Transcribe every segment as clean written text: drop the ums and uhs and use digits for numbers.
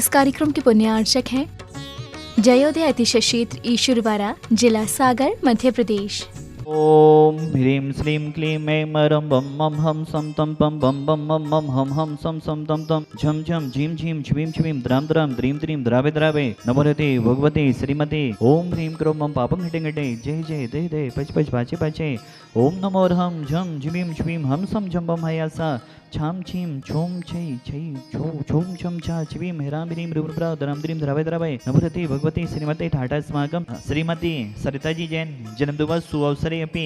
इस कार्यक्रम के पुण्यार्चक हैं जयोदय अतिशय क्षेत्र ईश्वरवाड़ा, जिला सागर, मध्य प्रदेश। ओम ह्रीं श्रीं क्लीं ऐं मरं बम मम हम सम तम पम बम बम मम मम हम सम सम तम तम झम झम झीम झीम छ्वीं छ्वीं द्राम द्राम द्रीं द्रीं द्रावे द्रावे नमोरते भगवते श्रीमते ओम ह्रीं क्रोम मम पापं घटे घटे जय जय दे दे पच पच पाचे पाचे ओम नमो हम झम झीं छ्वीं हम सम झम बम हयासा छाम छीम छोम छै छै छो छोम छम छा छ्वीं हेराम ह्रीं रुब्रा द्राम द्रीं द्रावे द्रावे नमोरते भगवते श्रीमते ठाटा स्माकम श्रीमती सरिता जी जैन जन्म दिवस सुअवसरे अपि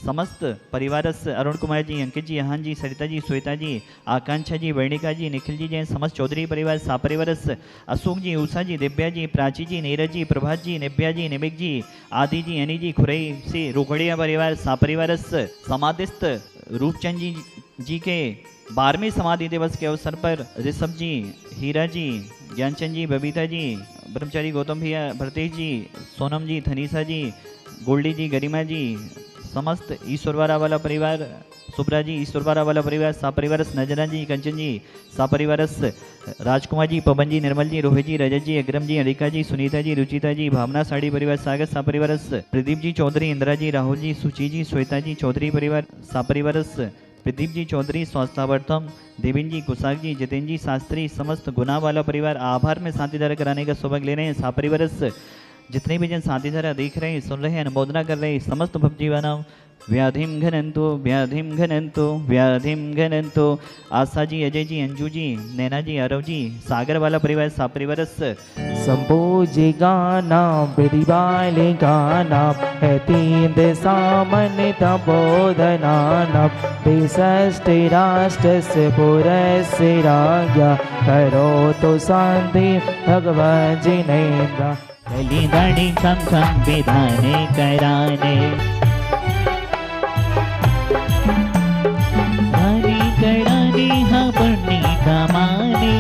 समस्त परिवारस्य अरुण कुमार जी, अंकित जी, यहान जी, सरिता जी, श्वेता जी, आकांक्षा जी, वर्णिका जी, निखिल जी जैन समस्त चौधरी परिवार सापरिवारस्य अशोक जी, उषा जी, दिव्या जी, प्राची जी, नीरज जी, प्रभात जी, निव्या जी, निमिक जी, आदि जी, अनी जी, खुरई से रोकड़िया परिवार सापरिवारस्य समाधिस्थ रूपचंद जी के 12वें समाधि दिवस के अवसर पर ऋषभ जी, हीरा जी, ज्ञानचंद जी, बबीता जी, ब्रह्मचारी गौतम भैया, भरतेश जी, सोनम जी, धनीसा जी, गोल्डी जी, गरिमा जी, समस्त ईश्वरवाड़ा वाला परिवार, सुब्रा जी, ईश्वरवाड़ा वाला परिवार, सापरिवारस नजरा जी, कंचन जी, सापरिवारस राजकुमार जी, पवन जी, निर्मल जी, रोहित जी, रजत जी, अग्रम जी, अरिका जी, सुनीता जी, रुचिता जी, भावना साड़ी परिवार सागर सापरिवारस प्रदीप जी चौधरी, इंदिरा जी, राहुल जी, सुची जी, श्वेता जी, चौधरी परिवार सापरिवारस प्रदीप जी चौधरी, स्वास्थ्यार्थम देवेंद्र जी, कुसाक जी, जितेंद्र जी शास्त्री, समस्त गुना वाला परिवार आभार में शांतिधारा कराने का सौभाग्य ले रहे हैं। सापरिवारस जितने भी जन शांतिधारा देख रहे हैं, सुन रहे हैं, अनुमोदना कर रहे हैं, समस्त भक्तजीवानां व्याधिम घनंतो व्याधिम घनंतो व्याधिम घनंतो। आशा जी, अजय जी, अंजू जी, नैना जी, आरव जी, सागर वाला परिवार सापरिवारस संपूज्य गाना प्रतिबाले गाना तीन सामन तबोधनाना देशस्ते राष्ट्रस्य पुरस्य राज्ञा करो तो शांति भगवान जिनेन्द्र कलिदानी सम संविधाने कराने हरि कराने हाँ पुण्य कमाने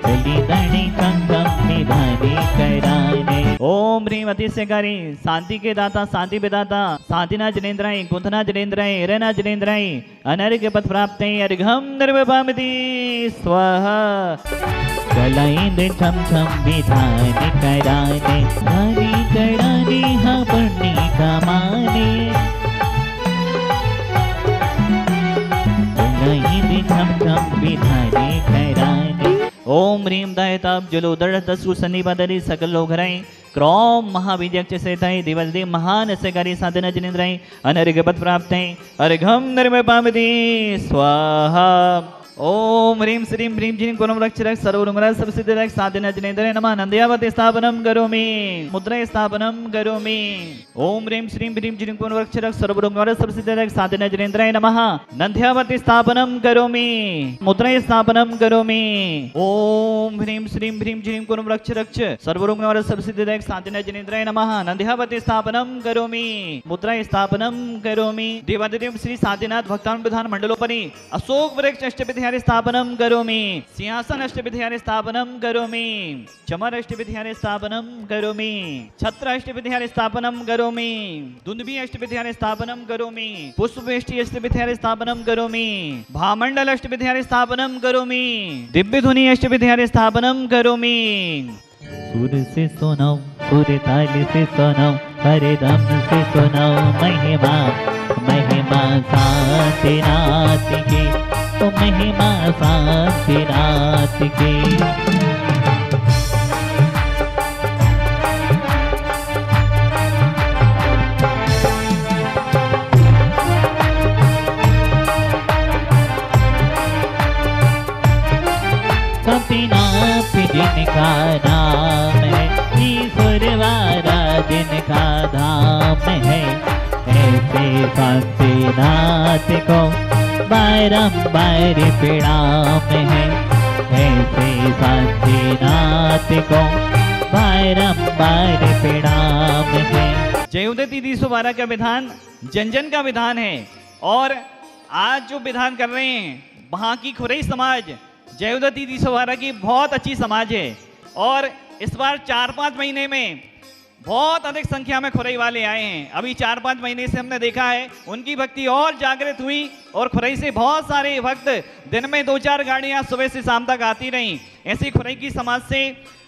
कलिदानी सम संविधाने कराने। ओम ह्रीं अतिशयकारी शांति के दाता, शांति विदाता, शांतिना जनेन्द्राय, कुंथना जनेन्द्राय, हिरना जनेन्द्राय, अनर्घ्य पद प्राप्त अर्घम निर्वपामति स्वाहा। कलाइंद छम छम विधान कराने हरि कराने हाँ पुण्य कमाने कलाइंद छम छम विधान कराने। ओम ह्रीं दायताप जलोदर दसु सन्निपादरी सकल लोघराय क्रौम महाविद्यक्ष सेताय दिवसदेव महान सगारी साधना जनेन्द्राय अनर्घ्य पद प्राप्त अर्घम निर्वपामति स्वाहा। ओम ह्रीं श्रीं ह्रीं झीं कुरम रक्षरक सर्वरुंगराज सबसिद्धरक साधना जनेन्द्राय नमः। नंदयावती स्थापनम करोमि मुद्रा स्थापनम करोमि। ओम ह्रीं श्रीं ह्रीं झीं कुरम रक्षरक सर्वरुंगराज सबसिद्धरक साधना जनेन्द्राय नमः। नंदयावती स्थापनम करोमि मुद्रा स्थापनम करोमि। ओम ह्रीं श्रीं ह्रीं झीं कुरम रक्षरक सर्वरुंगराज सबसिद्धरक साधना जनेन्द्राय नमः। नंदयावती स्थापनम करोमि मुद्रा स्थापनम करोमि। देवादिदेव श्री साधनाथ भक्तान प्रधान मंडलोपरि अशोक वृक्ष अष्टविध स्थापनम करोमि। सिंहासन अष्टविधान स्थापनम करोमि। चमर अष्टविधान स्थापनम करोमि। छत्र अष्टविधान स्थापनम करोमि। दुंदुभि अष्टविधान स्थापनम करोमि। पुष्पवेष्टि अष्टविधान स्थापनम करोमि। भामंडल अष्टविधान स्थापनम करोमि। दिव्य ध्वनि अष्टविधान स्थापनम करोमि। सुर से सुनो, सुर ताल से सुनो, हरे दम से सुनो महिमा महिमा साथिनाथ की, तो महिमा साथिनाथ की। कपिनाथ जिनका नाम है, ईश्वरवाड़ा जिनका धाम है, ऐसे शांतिनाथ को बारंबार प्रणाम है। ऐसे शांतिनाथ को बारंबार प्रणाम है। जयोदय 312 का विधान जन जन का विधान है और आज जो विधान कर रहे हैं वहाँ की खुरई समाज जयोदय 312 की बहुत अच्छी समाज है और इस बार 4-5 महीने में बहुत अधिक संख्या में खुरई वाले आए हैं। अभी 4-5 महीने से हमने देखा है उनकी भक्ति और जागृत हुई और खुरई से बहुत सारे भक्त दिन में 2-4 गाड़ियां सुबह से शाम तक आती रहीं। ऐसी खुरई की समाज से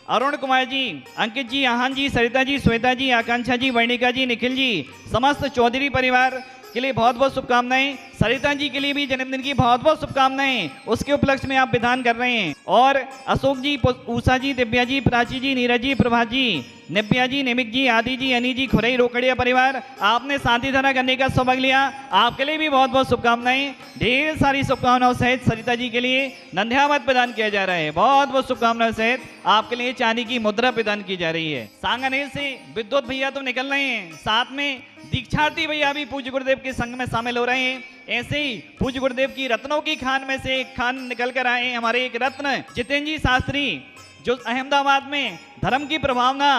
अरुण कुमार जी, अंकित जी, आहान जी, सरिता जी, श्वेता जी, आकांक्षा जी, वर्णिका जी, निखिल जी, समस्त चौधरी परिवार के लिए बहुत बहुत शुभकामनाएं। सरिता जी के लिए भी जन्मदिन की बहुत बहुत शुभकामनाएं। उसके उपलक्ष्य में आप विधान कर रहे हैं। और अशोक जी, उषा जी, दिव्या जी, प्राची जी, नीरज जी, प्रभा जी, निव्या जी, निमिक जी, आदि जी, अनी जी, खुरई रोकड़िया परिवार, आपने शांति धारा करने का सौभाग्य लिया, आपके लिए भी बहुत बहुत शुभकामनाएं। ढेर सारी शुभकामनाओं सहित सरिता जी के लिए नंध्यावत प्रदान किया जा रहा है। बहुत बहुत शुभकामनाओं सहित आपके लिए चांदी की मुद्रा प्रदान की जा रही है। सांगानेर से विद्युत भैया तो निकल रहे हैं, साथ में दीक्षार्थी भैया भी पूज्य गुरुदेव के संग में शामिल हो रहे हैं। ऐसे ही पूज्य गुरुदेव की रत्नों की खान में से एक खान निकल कर आए हैं हमारे एक रत्न जितेंद्र जी शास्त्री, जो अहमदाबाद में धर्म की प्रभावना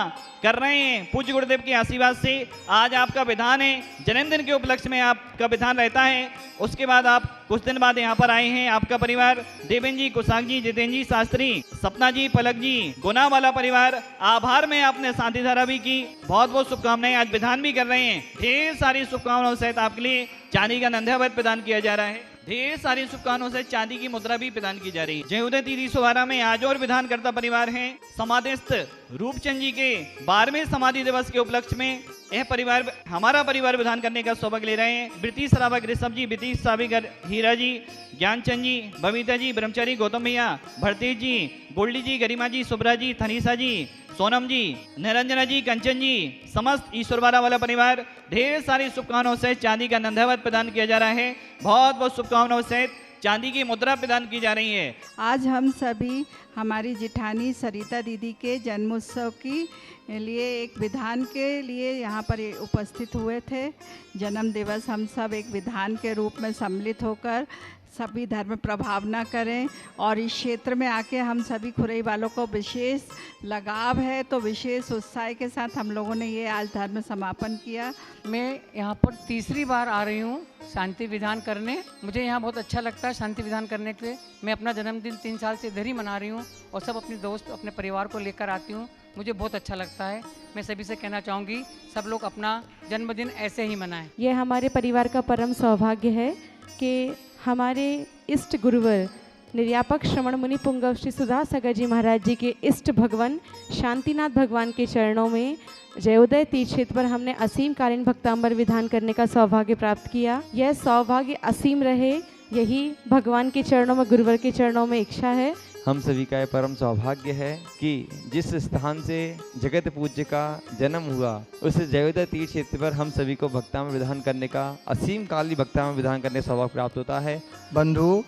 कर रहे हैं। पूज्य गुरुदेव के आशीर्वाद से आज आपका विधान है, जन्मदिन के उपलक्ष्य में आपका विधान रहता है। उसके बाद आप कुछ दिन बाद यहाँ पर आए हैं, आपका परिवार देवेंद्र जी, कुशाक जी, जितेंद्र जी शास्त्री, सपना जी, पलक जी, गुना वाला परिवार, आभार में आपने शांति धारा भी की। बहुत बहुत शुभकामनाएं, आज विधान भी कर रहे हैं। ढेर सारी शुभकामनाओं सहित आपके लिए चांदी का नंध्यावत प्रदान किया जा रहा है। ढेर सारी शुभकामनाओं से चांदी की मुद्रा भी प्रदान की जा रही है। जय उदय 312 में आज और विधान करता परिवार है। समाधिस्थ रूपचंद जी के 12वें समाधि दिवस के उपलक्ष्य में यह परिवार, हमारा परिवार विधान करने का सौभाग्य ले रहे हैं। ब्रिटिश सरावक ऋषभ जी, ब्रिटिश साविकर हीरा जी, ज्ञानचंद जी, बबीता जी, ब्रह्मचारी गौतम भैया, भरतेज जी, गोल्डी जी, गरिमा जी, सुब्रा जी, थनीसा जी, सोनम जी, निरंजना जी, कंचन जी, समस्त ईश्वरवारा वाला परिवार, ढेर सारी शुभकामनाओं से चांदी का नंध्यावत प्रदान किया जा रहा है। बहुत बहुत शुभकामनाओं से चांदी की मुद्रा प्रदान की जा रही है। आज हम सभी हमारी जिठानी सरिता दीदी के जन्मोत्सव की लिए एक विधान के लिए यहाँ पर उपस्थित हुए थे। जन्म दिवस हम सब एक विधान के रूप में सम्मिलित होकर सभी धर्म प्रभावना करें और इस क्षेत्र में आके हम सभी खुरई वालों को विशेष लगाव है, तो विशेष उत्साह के साथ हम लोगों ने ये आज धर्म समापन किया। मैं यहाँ पर तीसरी बार आ रही हूँ शांति विधान करने। मुझे यहाँ बहुत अच्छा लगता है शांति विधान करने के लिए। मैं अपना जन्मदिन 3 साल से इधर ही मना रही हूँ और सब अपने दोस्त, अपने परिवार को लेकर आती हूँ। मुझे बहुत अच्छा लगता है। मैं सभी से कहना चाहूँगी सब लोग अपना जन्मदिन ऐसे ही मनाएं। ये हमारे परिवार का परम सौभाग्य है कि हमारे इष्ट गुरुवर निर्यापक श्रवण मुनि पुंगव श्री सुधा सागर जी महाराज जी के इष्ट भगवान शांतिनाथ भगवान के चरणों में जयोदय तीर्थ क्षेत्र पर हमने असीम कालीन भक्तांबर विधान करने का सौभाग्य प्राप्त किया। यह सौभाग्य असीम रहे, यही भगवान के चरणों में, गुरुवर के चरणों में इच्छा है। हम सभी का यह परम सौभाग्य है कि जिस स्थान से जगत पूज्य का जन्म हुआ उस जयोदय तीर्थ क्षेत्र पर हम सभी को भक्ता में विधान करने का, असीम काली भक्ता में विधान करने का सौभाग्य प्राप्त होता है। बंधु,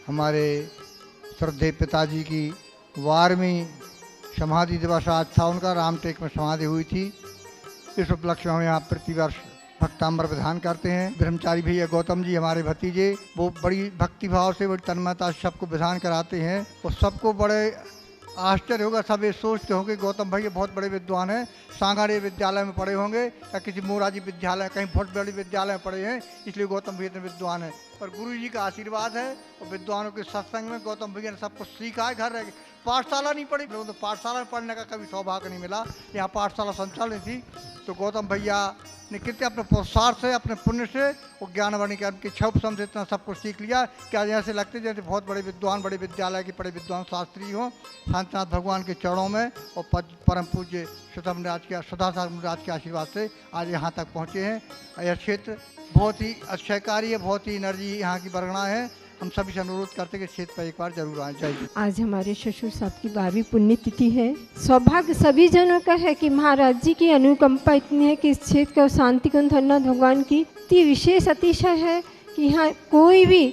हमारे श्रद्धेय पिताजी की 12वीं समाधि दिवस आज था उनका, रामटेक में समाधि हुई थी। इस उपलक्ष्य में हम यहाँ प्रतिवर्ष भक्तांबर विधान करते हैं। ब्रह्मचारी भैया गौतम जी हमारे भतीजे, वो बड़ी भक्तिभाव से, बड़ी तन्मयता से सबको विधान कराते हैं और सबको बड़े आश्चर्य होगा। सब ये सोचते होंगे गौतम भैया बहुत बड़े विद्वान हैं, सांगानेर विद्यालय में पढ़े होंगे या किसी मोराजी विद्यालय, कहीं बहुत बड़े विद्यालय में पढ़े हैं, इसलिए गौतम भैया विद्वान है। पर गुरु जी का आशीर्वाद है और विद्वानों के सत्संग में गौतम भैया ने सब कुछ सीखा है। घर रह पाठशाला नहीं पढ़ी, लोगों तो पाठशाला में पढ़ने का कभी सौभाग्य नहीं मिला। यहाँ पाठशाला संचालित थी तो गौतम भैया ने कितने अपने पुरुषार्थ से, अपने पुण्य से और ज्ञानवाणी के उनकी क्षोभ से इतना सब कुछ सीख लिया कि आज ऐसे लगते जैसे बहुत बड़े विद्वान, बड़े विद्यालय के बड़े विद्वान शास्त्री हों। शांतिनाथ भगवान के चरणों में और परम पूज्य सुधा महाराज के आशीर्वाद से आज यहाँ तक पहुँचे हैं। यह क्षेत्र बहुत ही अच्छा कार्य है, बहुत ही एनर्जी यहाँ की बरगना है। हम सभी से अनुरोध करते हैं कि क्षेत्र पर एक बार जरूर आए। जय। आज हमारे ससुर साहब की 12वीं पुण्यतिथि है। सौभाग्य सभी जनों का है कि महाराज जी की अनुकंपा इतनी है कि इस क्षेत्र का शांति कुंज धन्ना भगवान की इतनी विशेष अतिशय है कि यहाँ कोई भी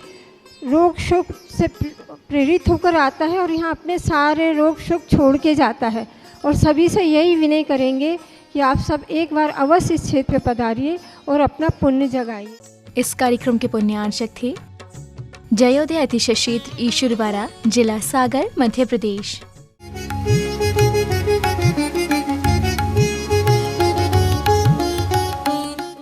रोग शोक से प्रेरित होकर आता है और यहाँ अपने सारे रोग शोक छोड़ के जाता है। और सभी से यही विनय करेंगे कि आप सब एक बार अवश्य इस क्षेत्र पर पधारिए और अपना पुण्य जगाइए। इस कार्यक्रम के पुण्यार्चक थे जयोदय अतिशय क्षेत्र ईश्वरवारा, जिला सागर, मध्य प्रदेश।